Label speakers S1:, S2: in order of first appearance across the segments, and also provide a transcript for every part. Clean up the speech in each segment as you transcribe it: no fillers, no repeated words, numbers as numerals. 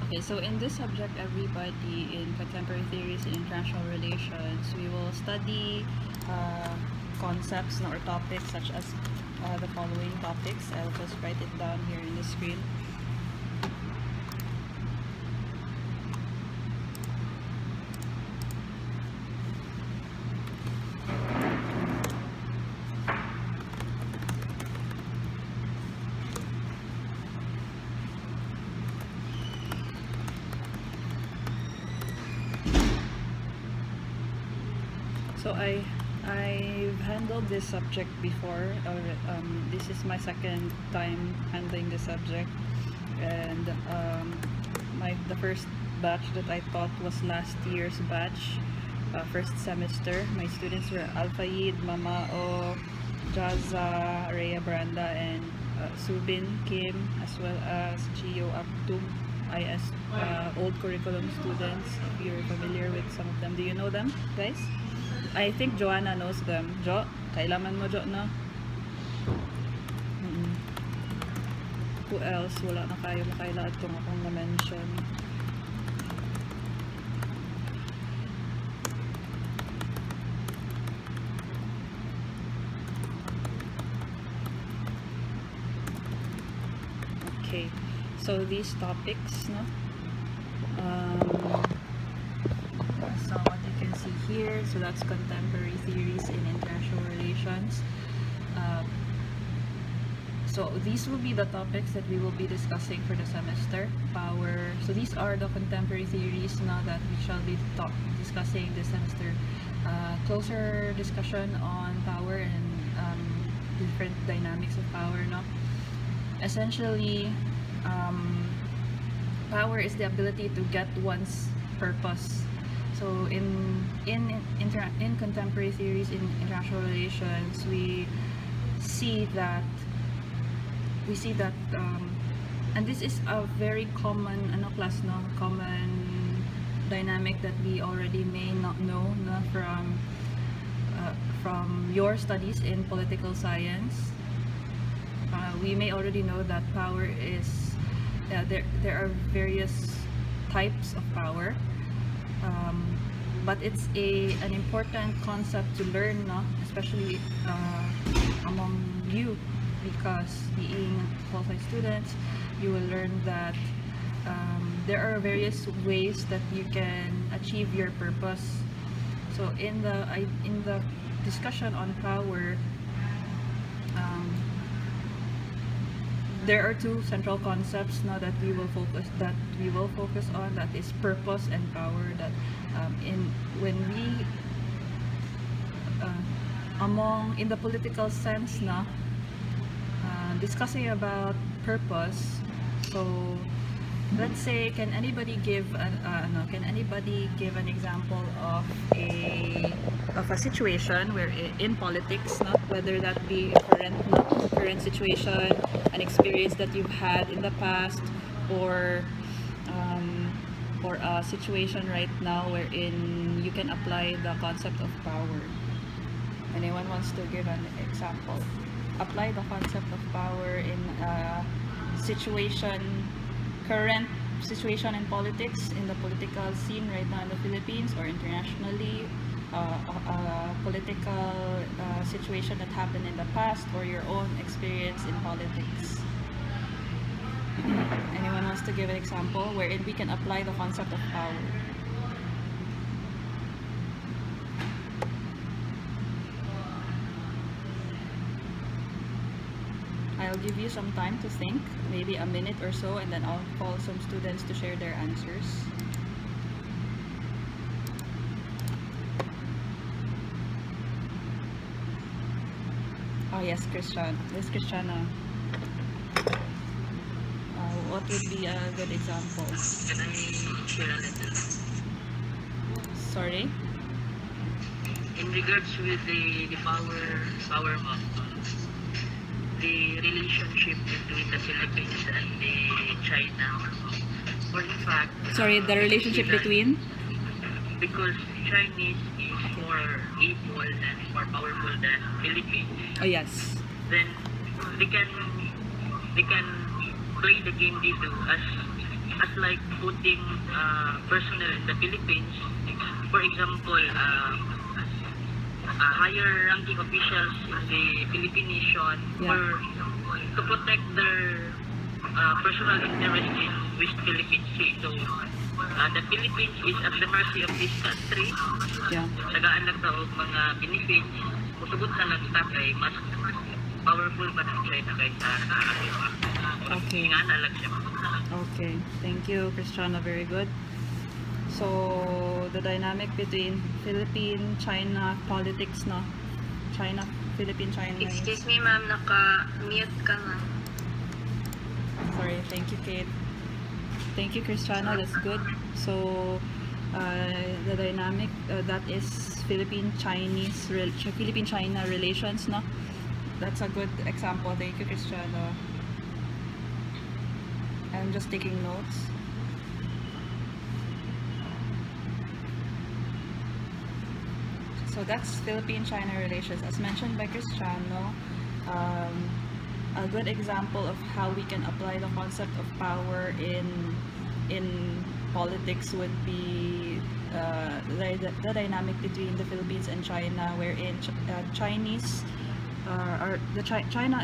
S1: Okay, so in this subject, everybody, in contemporary theories and international relations, we will study concepts or topics such as the following topics. I'll just write it down here in the screen. So I've handled this subject before. This is my second time handling this subject, and the first batch that I taught was last year's batch, first semester. My students were Alfaid, Mamao, Jaza, Rhea Branda, and Subin Kim, as well as Gio Aktum, IS old curriculum students. If you're familiar with some of them, do you know them, guys? I think Joanna knows them. Jo, kailaman mo, Jo, no? Who else? Wala na kayo makailaad kung akong na-mention. Okay, so these topics, no? So what you can see here, so that's contemporary theories in international relations. So these will be the topics that we will be discussing for the semester. Power. So these are the contemporary theories now that we shall be discussing this semester. Closer discussion on power and different dynamics of power. No? Essentially, power is the ability to get one's purpose. So in contemporary theories in international relations, we see that and this is a very common common dynamic that we already may not know from your studies in political science. We may already know that power is there are various types of power, but it's an important concept to learn, no? Especially among you, because being qualified students, you will learn that there are various ways that you can achieve your purpose. So in the discussion on power, there are two central concepts now that we will focus on. That is purpose and power. That in the political sense now, discussing about purpose. So let's say, can anybody give an example of a situation where in politics, not whether that be current situation, an experience that you've had in the past, or a situation right now wherein you can apply the concept of power. Anyone wants to give an example? Apply the concept of power in a current situation in politics, in the political scene right now in the Philippines or internationally, a political situation that happened in the past, or your own experience in politics. Anyone wants to give an example wherein we can apply the concept of power? I'll give you some time to think, maybe a minute or so, and then I'll call some students to share their answers. Oh yes, Christian. Yes, Christiana. What would be a good example?
S2: Can I share a little?
S1: Sorry?
S2: In regards with the power map, the relationship between the Philippines and the China, or in fact,
S1: Sorry, the relationship between?
S2: Because Chinese is more able and more powerful than Philippines.
S1: Oh yes.
S2: Then they can play the game they do as as like putting personnel in the Philippines, for example, higher ranking officials in the Philippine nation
S1: Yeah.
S2: for to protect their personal interest in West Philippine Sea. So, the Philippines is at the mercy of this country.
S1: Yeah.
S2: Tagaan lang daw og mga benefits. Musugot na lang ta kay mas powerful pa ng China kaysa sa atin.
S1: Okay.
S2: Nga na lang siya.
S1: Okay. Thank you, Cristiano. Very good. So, the dynamic between Philippine, China politics, no? China, Philippine, China.
S3: Excuse me, ma'am, naka-mute ka na.
S1: Sorry. Thank you, Kate. Thank you, Cristiano. That's good. So, the dynamic that is Philippine-China relations, no? That's a good example. Thank you, Cristiano. I'm just taking notes. So that's Philippine-China relations. As mentioned by Cristiano, a good example of how we can apply the concept of power in politics would be the dynamic between the Philippines and China, wherein China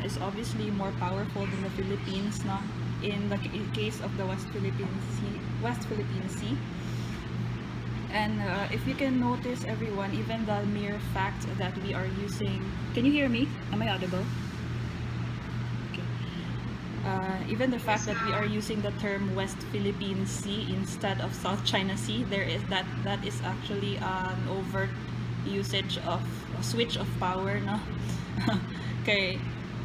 S1: is obviously more powerful than the Philippines, no? In the case of the West Philippine Sea. And if you can notice, everyone, even the mere fact that we are using... Can you hear me? Am I audible? Okay. Even the fact that we are using the term West Philippine Sea instead of South China Sea, that is actually an overt usage of a switch of power, no? Okay.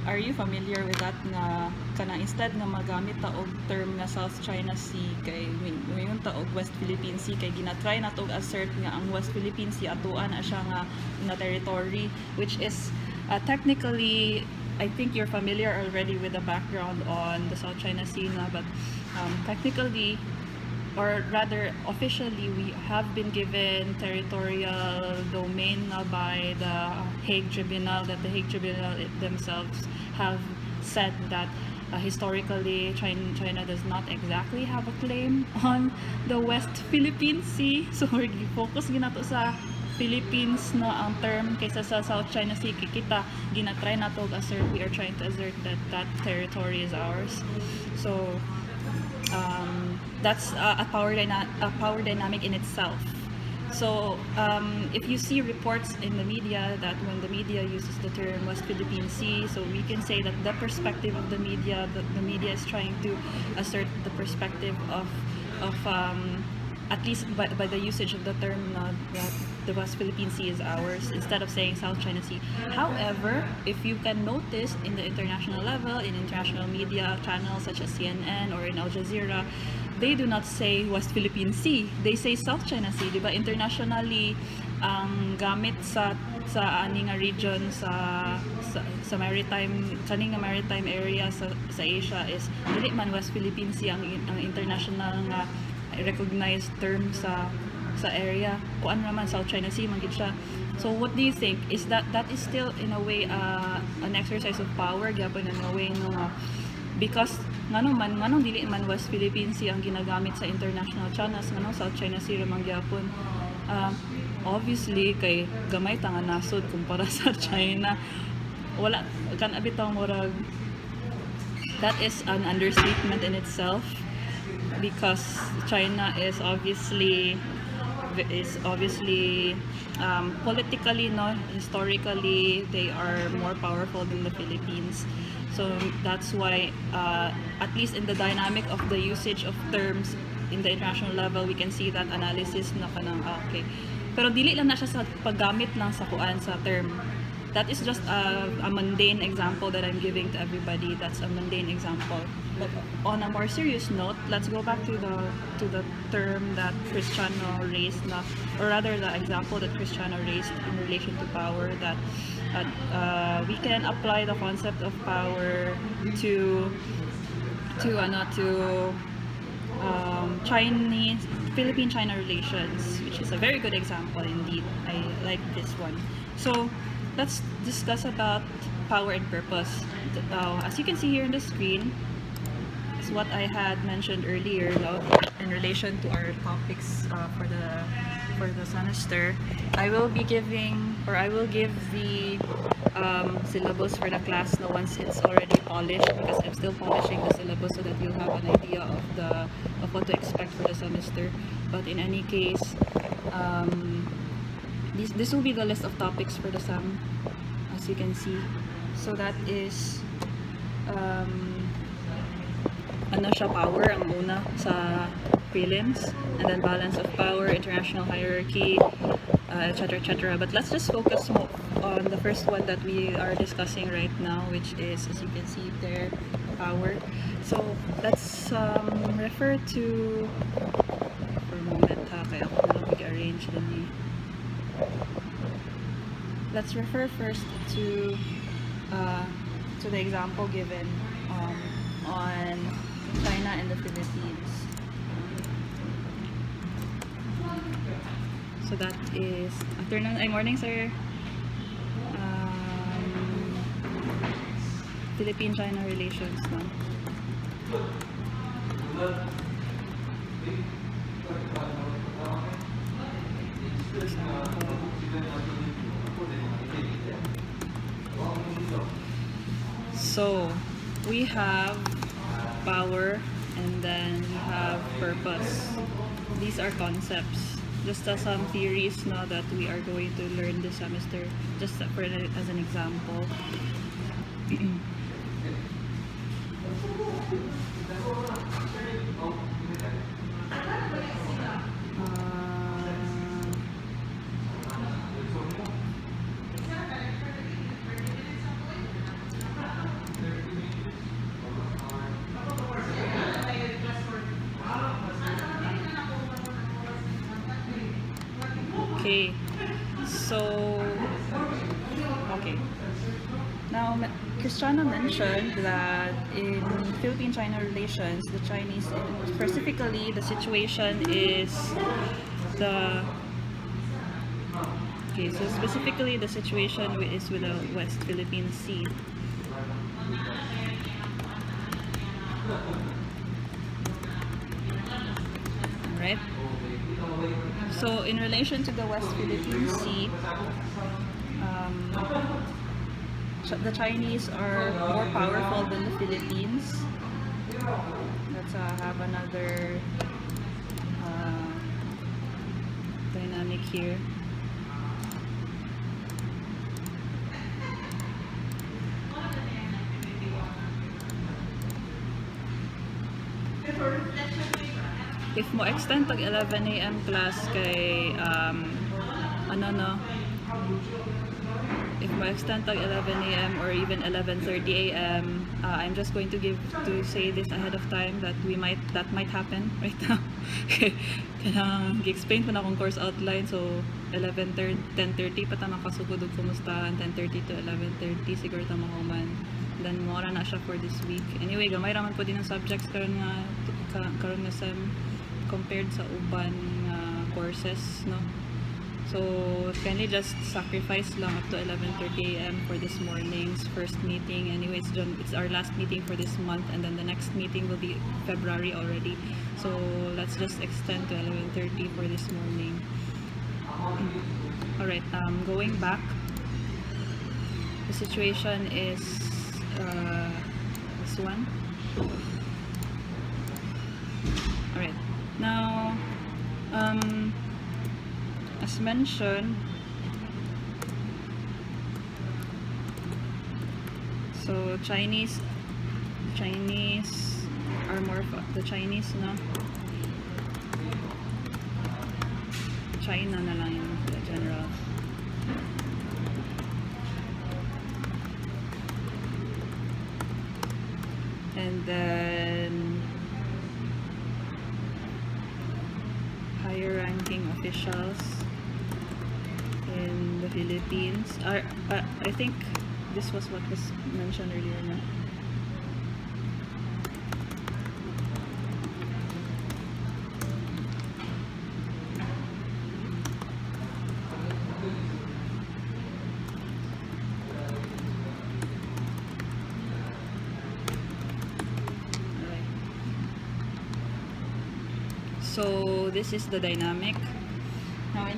S1: Are you familiar with that na instead na magamit ta og term na South China Sea kay mayon ta og West Philippine Sea kay ginatry na to assert nga ang West Philippine Sea atuan na siya nga na territory, which is technically, I think you're familiar already with the background on the South China Sea na, but technically, or rather officially, we have been given territorial domain by the Hague Tribunal, that the Hague Tribunal themselves have said that historically China does not exactly have a claim on the West Philippine Sea. So we're focus ginato sa Philippines na ang term kaysa sa South China Sea. Kita ginatry na to assert, we are trying to assert that territory is ours. So that's a power dynamic in itself. So if you see reports in the media that when the media uses the term West Philippine Sea, so we can say that the perspective of the media is trying to assert the perspective of at least by the usage of the term that the West Philippine Sea is ours instead of saying South China Sea. However, if you can notice in the international level, in international media channels such as CNN or in Al Jazeera, they do not say West Philippine Sea. They say South China Sea, di ba? Internationally, ang gamit sa aning nga region sa maritime area sa Asia is dili man West Philippine Sea ang international nga recognized term sa area. Kuan naman South China Sea man gid siya. So what do you think? Is that is still in a way an exercise of power gyapon in a way no because nganong dili man West Philippine Sea ang ginagamit sa international channels, nganong South China Sea man gyapon. Obviously kay gamay ta nga nasod kumpara sa China. Wala kan abitaw murag that is an understatement in itself because China is obviously politically, no, historically they are more powerful than the Philippines. So that's why at least in the dynamic of the usage of terms in the international level, we can see that analysis na kanang okay. Pero dili lang na siya sa paggamit lang sa kuan sa term. That is just a mundane example that I'm giving to everybody. That's a mundane example. But on a more serious note, let's go back to the term that Cristiano raised, or rather the example that Cristiano raised in relation to power. That we can apply the concept of power to Philippine-China relations, which is a very good example indeed. I like this one. So let's discuss about power and purpose. As you can see here on the screen, is what I had mentioned earlier, no, in relation to our topics for the semester. I will be giving, or I will give the syllabus for the class no, once it's already polished, because I'm still polishing the syllabus so that you'll have an idea of what to expect for the semester. But in any case, this will be the list of topics for the SAM, as you can see. So that is ano siya, power ang una sa prelims, and then balance of power, international hierarchy, etc. But let's just focus on the first one that we are discussing right now, which is, as you can see there, power. So let's refer to, for a moment ha, kaya ako na lang mag-arrange din eh. Let's refer first to the example given on China and the Philippines. So that is afternoon, morning, sir. Philippine-China relations, no? So we have power and then we have purpose. These are concepts, just some theories now that we are going to learn this semester, just for as an example. Okay, so, okay. Now, Christiana mentioned that in Philippine-China relations, the Chinese, specifically, the situation is the, okay, so specifically the situation is with the West Philippine Sea. Alright? So, in relation to the West Philippine Sea, the Chinese are more powerful than the Philippines. Let's have another dynamic here. If mo extend tag 11 AM class kay if mo extend tag 11 AM or even 11:30 AM, I'm just going to say this ahead of time that that might happen right now. Kanang gi-explain pa na akong course outline, so 10:30 pa ta makasugod og kumusta, 10:30 to 11:30 siguro ta mahuman. Then mo na siya for this week. Anyway, gamay raman po din ang subjects karon nga sem compared sa uban courses, no? So kindly just sacrifice lang up to 11:30 AM for this morning's first meeting. Anyways, it's our last meeting for this month, and then the next meeting will be February already. So let's just extend to 11:30 for this morning. Alright, going back, the situation is this one. Alright, now as mentioned, so Chinese are more the Chinese, no? China na lang yung general. And then higher ranking officials in the Philippines are, I think this was what was mentioned earlier, no? Alright. So this is the dynamic. Now,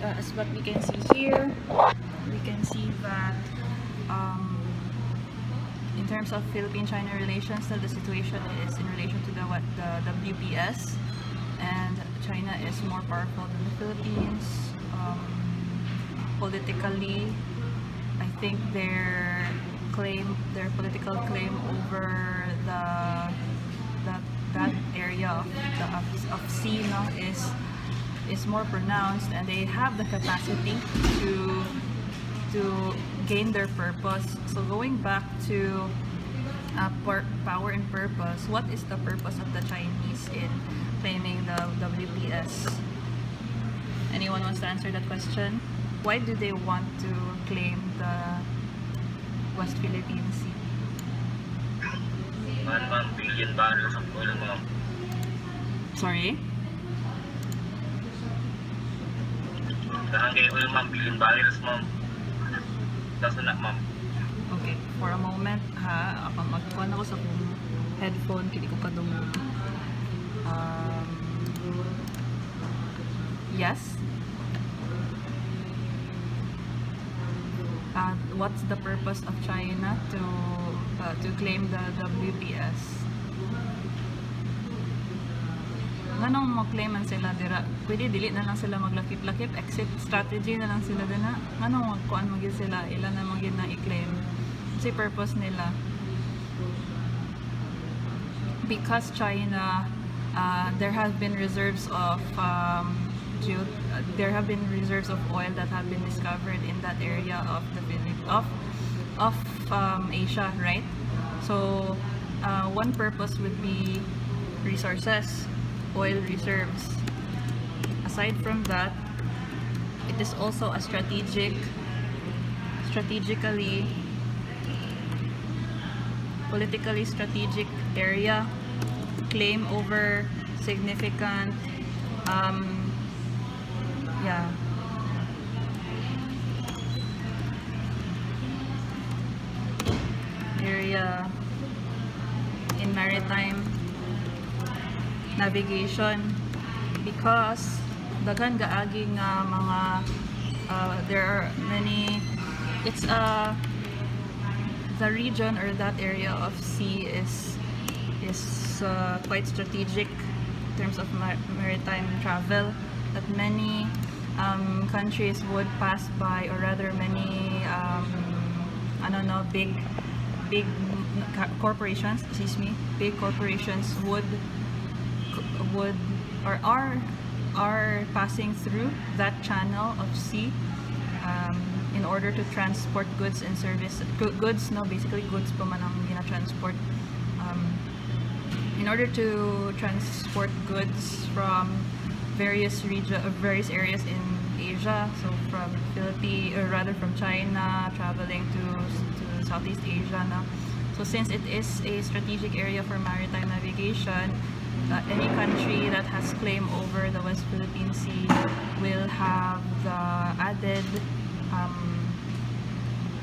S1: as what we can see here, we can see that in terms of Philippine-China relations, the situation is in relation to the WPS, and China is more powerful than the Philippines. Politically, I think their political claim over that area of sea, no, is more pronounced, and they have the capacity to gain their purpose. So going back to power and purpose, what is the purpose of the Chinese in claiming the WPS? Anyone wants to answer that question? Why do they want to claim the West Philippine Sea?
S4: Ma'am, billion barrels of oil, ma'am.
S1: Sorry?
S4: Dahan kayo oil, ma'am, billion barrels, ma'am. That's na, ma'am.
S1: Okay, for a moment ha, magkuhan ako sa kong headphone, kini ko kadungog. Yes? What's the purpose of China to claim the WPS? Nganong mo-claiman sila dira? Pwede dili na lang sila maglakip-lakip, exit strategy na lang sila dina. Nganong magkuan magid sila, ilan na magid na i-claim? Kasi purpose nila. Because China, there have been reserves of there have been reserves of oil that have been discovered in that area of the Asia, right? So one purpose would be resources, oil reserves. Aside from that, it is also a politically strategic area, claim over significant area in maritime navigation, because daghan gaagi nga mga there are many, it's the region or that area of sea is quite strategic in terms of maritime travel, that many countries would pass by, or rather many big corporations, big corporations would or are passing through that channel of sea in order to transport goods and goods, no, basically goods pa man ang gina-transport, in order to transport goods from various areas in Asia, so from Philippines, or rather from China, traveling to Southeast Asia, no? So since it is a strategic area for maritime navigation, any country that has claim over the West Philippine Sea will have the added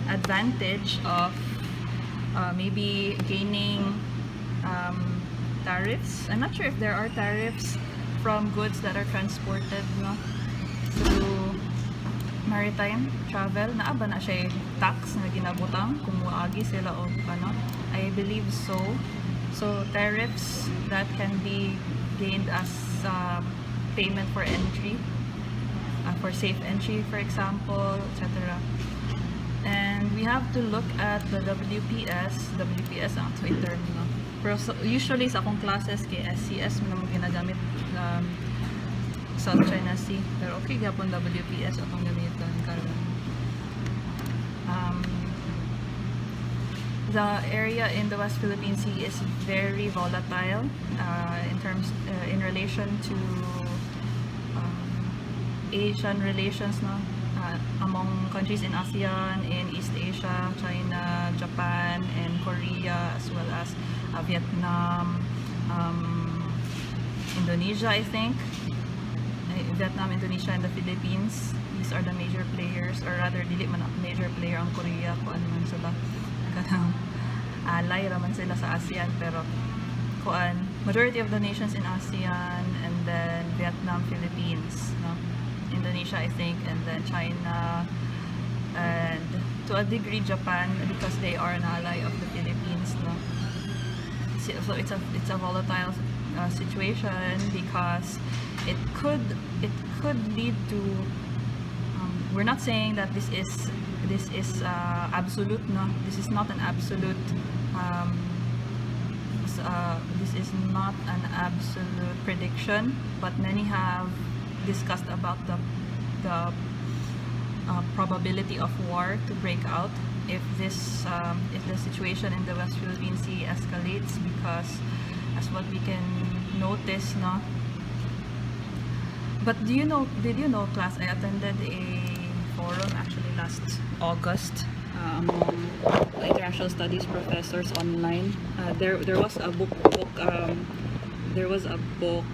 S1: advantage of maybe gaining tariffs. I'm not sure if there are tariffs from goods that are transported, no, through maritime travel. Naaba na siya tax na ginabutang kung muagi sila o ano. I believe so. So tariffs that can be gained as payment for entry, for safe entry, for example, etc. And we have to look at the WPS ang ito term, no? Pero usually sa akong classes kay SCS mo naman ginagamit South China Sea, pero okay gapon WPS akong gamiton karon. The area in the West Philippine Sea is very volatile in relation to Asian relations, no? Among countries in ASEAN, in East Asia, China, Japan, and Korea, as well as Vietnam, Indonesia, I think. Vietnam, Indonesia, and the Philippines. These are the major players, or rather, dili man major player ang Korea, kung ano man sila. Kanang alay raman sila sa ASEAN, pero kuan
S5: majority of the nations in ASEAN, and then Vietnam, Philippines, no? Indonesia, I think, and then China, and to a degree Japan, because they are an ally of the Philippines, no? So it's a volatile situation, because it could lead to, we're not saying that this is absolute, no? This is not an absolute, this is not an absolute prediction, but many have discussed about the probability of war to break out if the situation in the West Philippine Sea escalates, because as what we can notice, no? But did you know, class, I attended a forum actually last August
S1: Among international studies professors online. There was a book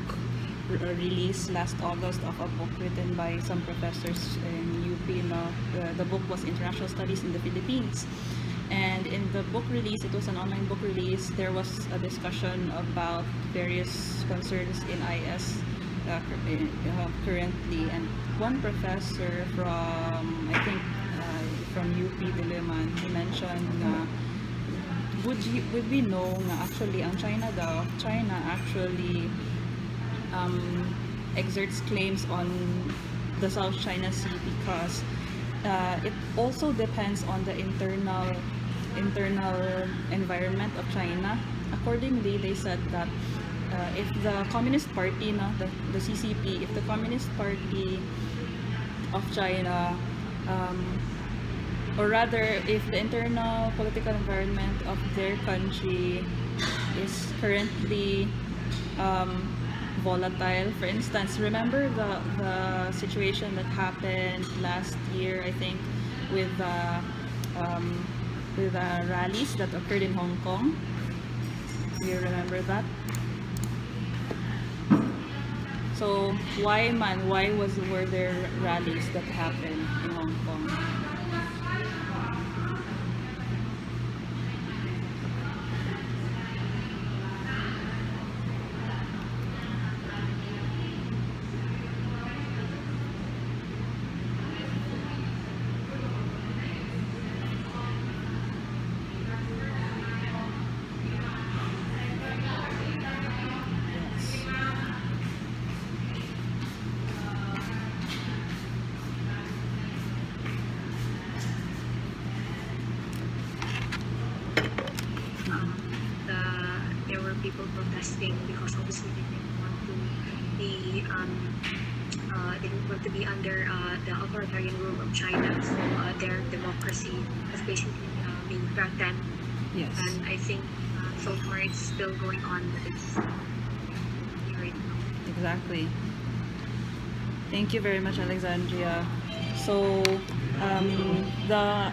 S1: release last August of a book written by some professors in UP. The book was International Studies in the Philippines, and in the book release, it was an online book release, there was a discussion about various concerns in IS currently, and one professor from, I think, from UP Diliman, he mentioned na would we know na actually ang China actually exerts claims on the South China Sea, because it also depends on the internal environment of China. Accordingly, they said that if the Communist Party, the CCP, if the Communist Party of China, or rather, if the internal political environment of their country is currently volatile. For instance, remember the situation that happened last year, I think, with the rallies that occurred in Hong Kong. Do you remember that? So why were there rallies that happened in Hong Kong?
S3: There were people protesting because obviously they didn't want to be under the authoritarian rule of China. So their democracy was basically being threatened.
S1: Yes.
S3: And I think so far it's still going on. It's right now.
S1: Exactly. Thank you very much, Alexandria. So the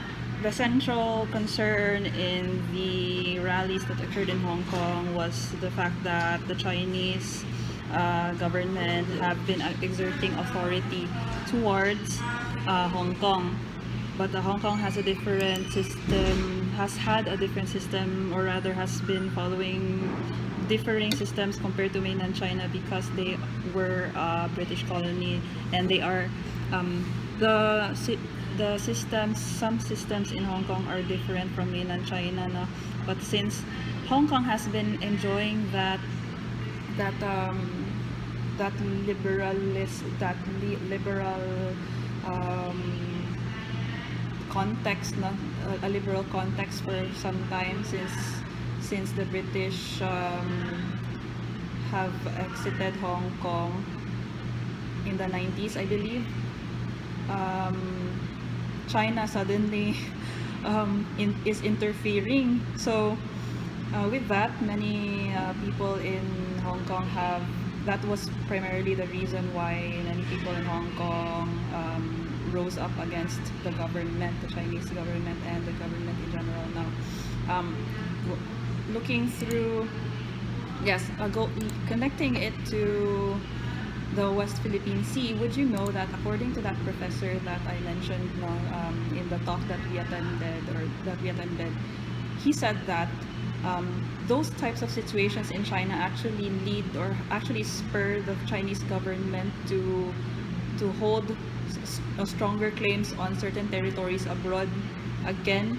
S1: central concern in the rallies that occurred in Hong Kong was the fact that the Chinese government have been exerting authority towards Hong Kong, but Hong Kong has a different system, has had a different system, or rather has been following differing systems compared to mainland China, because they were a British colony, and they are the systems, some systems in Hong Kong are different from mainland China, no? But since Hong Kong has been enjoying that liberal context, no? A liberal context for some time, since the British have exited Hong Kong in the 90s, I believe. China suddenly is interfering. So with that, many people in Hong Kong that was primarily the reason why many people in Hong Kong rose up against the government, the Chinese government, and the government in general now. Looking through, connecting it to the West Philippine Sea, would you know that according to that professor that I mentioned in the talk that we attended, he said that those types of situations in China actually lead or actually spur the Chinese government to hold stronger claims on certain territories abroad. Again,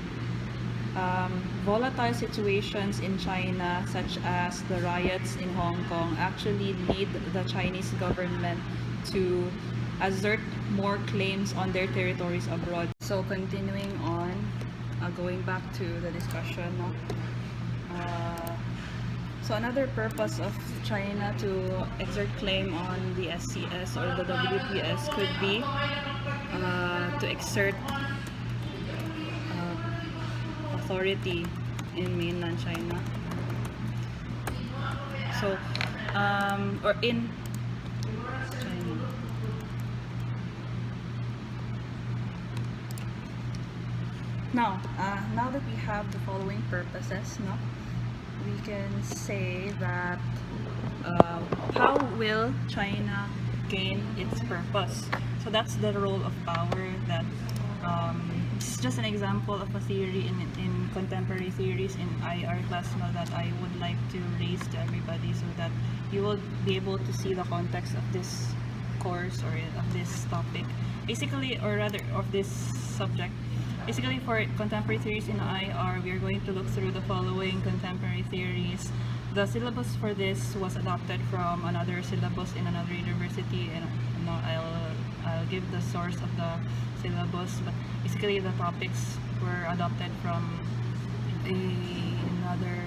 S1: volatile situations in China, such as the riots in Hong Kong, actually lead the Chinese government to assert more claims on their territories abroad. So continuing on, going back to the discussion. So another purpose of China to exert claim on the SCS or the WPS could be to exert authority in mainland China. So, or in China. Now that we have the following purposes, no, we can say that how will China gain its purpose? So that's the role of power. That it's just an example of a theory in contemporary theories in IR class, no, that I would like to raise to everybody so that you will be able to see the context of this course or of this topic, basically, or rather of this subject. Basically, for contemporary theories in IR, we are going to look through the following contemporary theories. The syllabus for this was adopted from another syllabus in another university, and I'll give the source of the syllabus, but basically the topics were adopted from another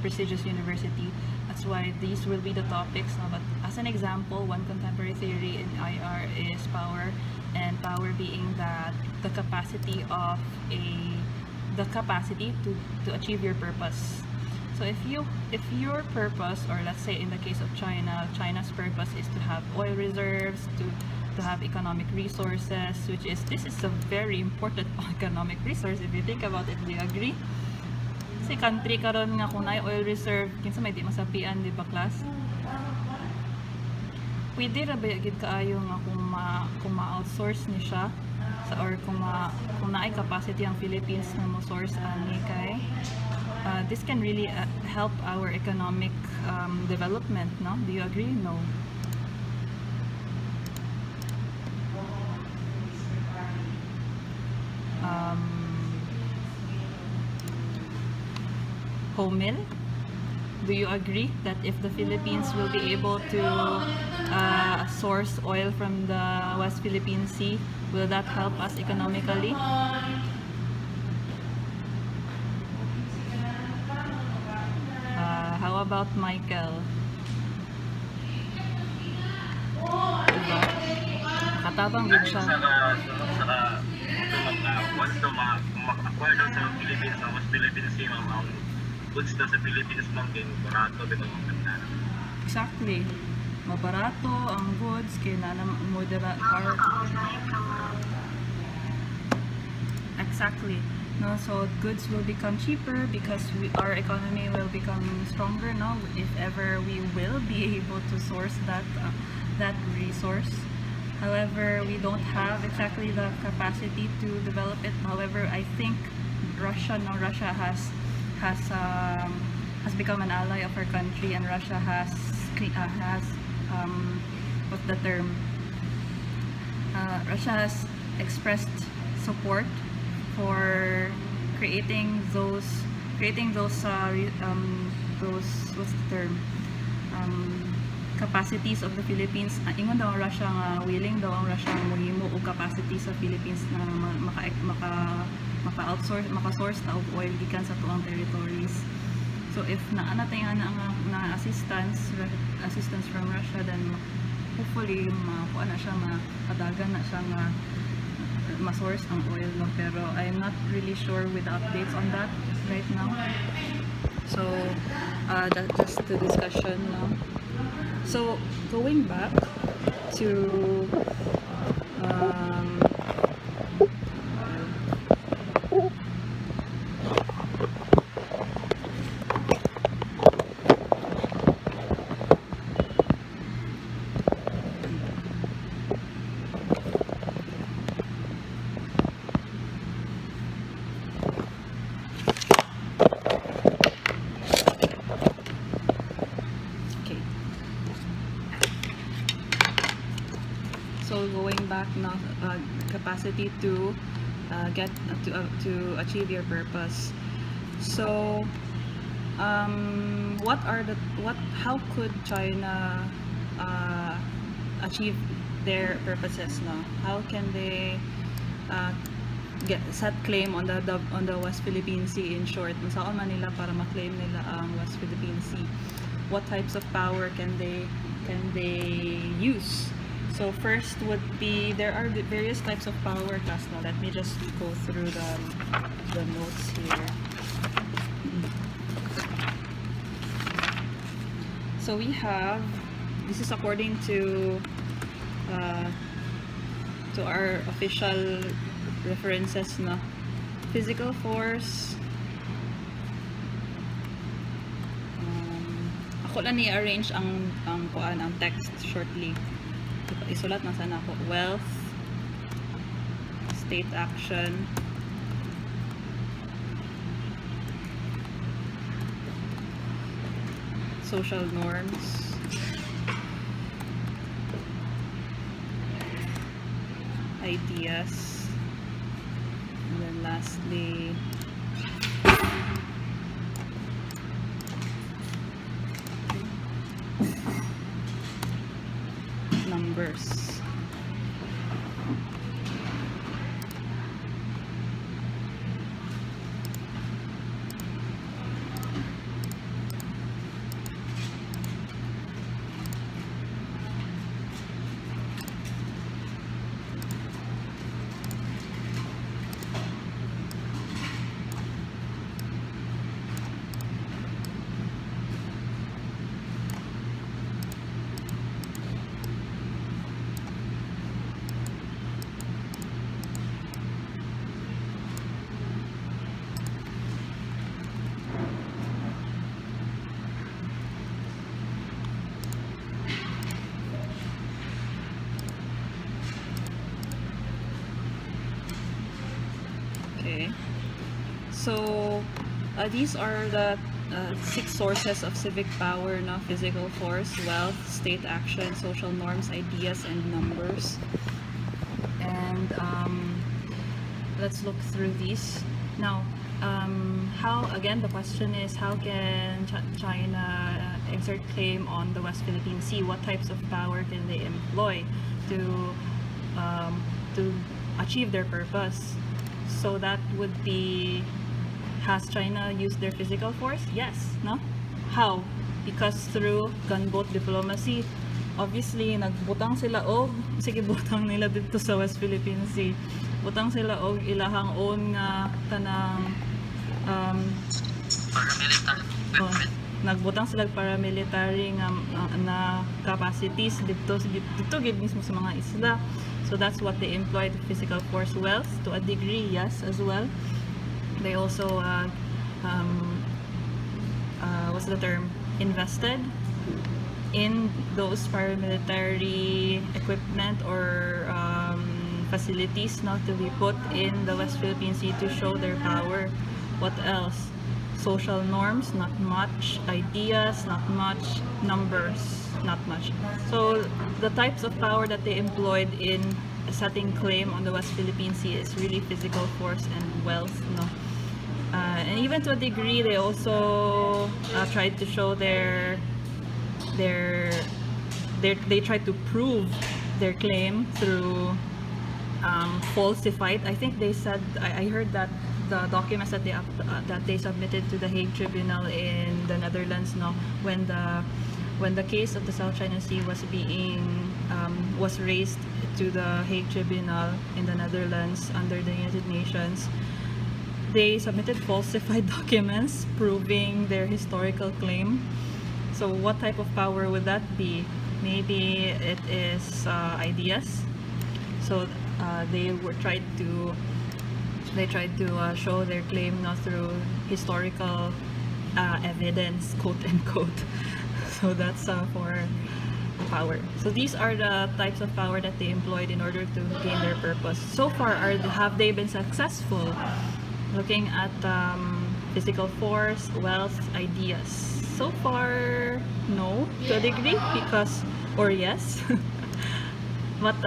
S1: prestigious university. That's why these will be the topics. But as an example, one contemporary theory in IR is power, and power being that the capacity to achieve your purpose. So if your purpose, or let's say in the case of China's purpose is to have oil reserves, to have economic resources, this is a very important economic resource if you think about it. Do you agree? Kasi country karon nga kung na oil reserve, kinsa may di masapian, di ba, class? Pwede ra ba gid kaayo nga kung ma-outsource ni siya or kung naay capacity ang Philippines na mo source ani kay this can really help our economic development, no? Do you agree? No. Homil, do you agree that if the Philippines will be able to source oil from the West Philippine Sea, will that help us economically? How about Michael? Diba? Katabang din siya.
S4: Once ma-acquire daw sa Philippines, sa West Philippine Sea, ang goods daw sa Philippines lang din, barato dito ang ganda.
S1: Exactly. Mabarato ang goods, kaya na moderate car. Exactly. No, so goods will become cheaper because our economy will become stronger now if ever we will be able to source that resource. However, we don't have exactly the capacity to develop it. However, I think Russia has become an ally of our country, and Russia has what's the term? Russia has expressed support for creating those what's the term, capacities of the Philippines. Ingon daw ang Russia nga willing daw ang Russia mohimo og capacity sa Philippines na maka-source ta og oil gikan sa tuang territories. So if naana tayo nga assistance from Russia, then hopefully makuha na siya, mapadagan na siya nga ma-source ang oil, no? Pero I'm not really sure with the updates on that right now. So that's just the discussion now. So going back to So going back, not capacity to get to achieve your purpose. So how could China achieve their purposes now? How can they set claim on the West Philippine Sea? In short, saan man nila para ma-claim nila ang West Philippine Sea? What types of power can they use? So first would be, there are various types of power, class. Now let me just go through the notes here. So we have, this is according to our official references na physical force. Ako lang ni-arrange ang text shortly. Isulat na sana ako. Wealth, state action, social norms, ideas, and then lastly numbers. Okay, so these are the 6 sources of civic power, no? Physical force, wealth, state action, social norms, ideas, and numbers. And let's look through these now. How, again, the question is, how can China exert claim on the West Philippine Sea? What types of power can they employ to achieve their purpose? So that would be, has China used their physical force? Yes, no? How? Because through gunboat diplomacy. Obviously, nagbutang sila og, sige, butang nila dito sa West Philippine Sea. Butang sila og ilahang own nga tanang nagbutang sila paramilitary nga na capacities dito gid mismo sa mga isla. So that's what they employed, physical force. Wealth, to a degree, yes, as well. They also what's the term, invested in those paramilitary equipment or facilities not to be put in the West Philippine Sea to show their power. What else? Social norms, not much. Ideas, not much. Numbers, not much. So the types of power that they employed in setting claim on the West Philippine Sea is really physical force and wealth, no? And even to a degree, they also tried to show they tried to prove their claim through falsified. I think they said, I heard that the documents that they submitted to the Hague Tribunal in the Netherlands, no, when the case of the South China Sea was raised to the Hague Tribunal in the Netherlands under the United Nations, they submitted falsified documents proving their historical claim. So what type of power would that be? Maybe it is ideas. So they tried to show their claim not through historical evidence, quote unquote. So that's for power. So these are the types of power that they employed in order to gain their purpose. So far, have they been successful? Looking at physical force, wealth, ideas. So far, no, to a degree, because, or yes.
S5: But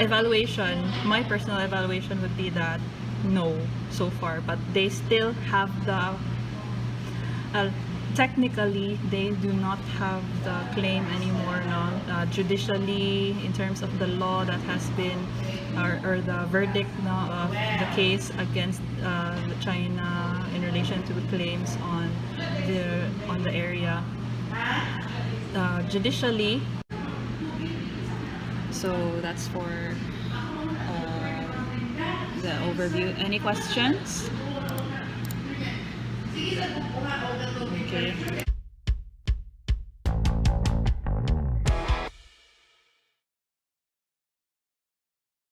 S5: evaluation, my personal evaluation would be that no, so far. But they still have the technically they do not have the claim anymore, no. Judicially, in terms of the law that has been or the verdict, no, of the case against China in relation to claims on the area, judicially. So that's for the overview. Any questions? Okay.